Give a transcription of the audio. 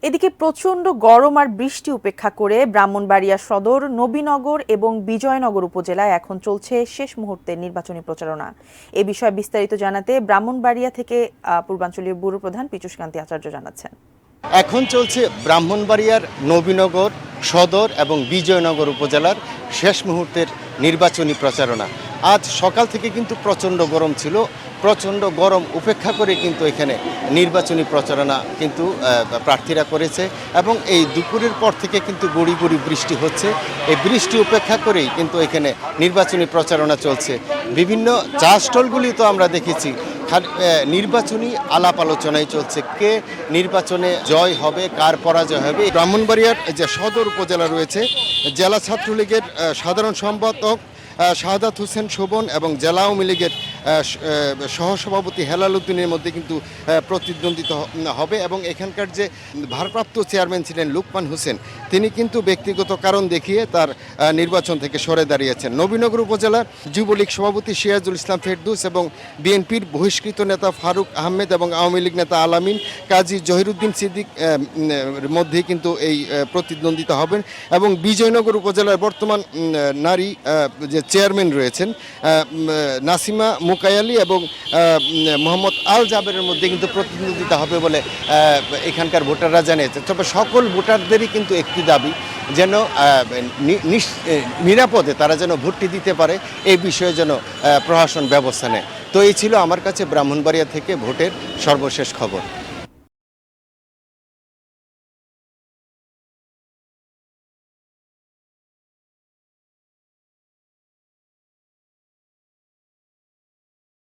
এদিকে প্রচণ্ড গরম আর বৃষ্টি উপেক্ষা করে ব্রাহ্মণবাড়িয়া সদর, নবীনগর এবং বিজয়নগর উপজেলায় এখন চলছে শেষ মুহূর্তের নির্বাচনী প্রচারণা। এ বিষয়ে বিস্তারিত জানাতে ব্রাহ্মণবাড়িয়া থেকে পূর্বাঞ্চলীয় ব্যুরো প্রধান পীযূষকান্তি আচার্য জানাচ্ছেন। এখন চলছে ব্রাহ্মণবাড়িয়ার নবীনগর, সদর এবং বিজয়নগর উপজেলার শেষ মুহূর্তের নির্বাচনী প্রচারণা। আজ সকাল থেকে কিন্তু প্রচণ্ড গরম ছিল। প্রচণ্ড গরম উপেক্ষা করে কিন্তু এখানে নির্বাচনী প্রচারণা কিন্তু প্রার্থীরা করেছে এবং এই দুপুরের পর থেকে কিন্তু গুড়ি গুড়ি বৃষ্টি হচ্ছে। এই বৃষ্টি উপেক্ষা করেই কিন্তু এখানে নির্বাচনী প্রচারণা চলছে। বিভিন্ন চা স্টলগুলি তো আমরা দেখেছি নির্বাচনী আলাপ আলোচনায় চলছে, কে নির্বাচনে জয় হবে, কার পরাজয় হবে। ব্রাহ্মণবাড়িয়ার যে সদর উপজেলা রয়েছে, জেলা ছাত্রলীগের সাধারণ সম্পাদক শাহাদাত হোসেন শোভন এবং জেলা আওয়ামী লীগের সহসভাপতি হেলাল উদ্দিনের মধ্যে কিন্তু প্রতিদ্বন্দ্বিতা হবে এবং এখানকার যে ভারপ্রাপ্ত চেয়ারম্যান ছিলেন লুকমান হোসেন, তিনি কিন্তু ব্যক্তিগত কারণ দেখিয়ে তার নির্বাচন থেকে সরে দাঁড়িয়েছেন। নবীনগর উপজেলার যুবলীগ সভাপতি সিরাজুল ইসলাম ফেরদৌস এবং বিএনপির বহিষ্কৃত নেতা ফারুক আহমেদ এবং আওয়ামী লীগ নেতা আলামিন কাজী জহিরুদ্দিন সিদ্দিক মধ্যেই কিন্তু এই প্রতিদ্বন্দ্বিতা হবেন এবং বিজয়নগর উপজেলার বর্তমান নারী যে চেয়ারম্যান রয়েছেন নাসিমা মুকায়ালি এবং মোহাম্মদ আল জাবেরের মধ্যে কিন্তু প্রতিদ্বন্দ্বিতা হবে বলে এখানকার ভোটাররা জানিয়েছে। তবে সকল ভোটারদেরই কিন্তু একটি দাবি, যেন নিরাপদে তারা যেন ভোটটি দিতে পারে, এই বিষয়ে যেন প্রশাসন ব্যবস্থা নেয়। তো এই ছিল আমার কাছে ব্রাহ্মণবাড়িয়া থেকে ভোটের সর্বশেষ খবর।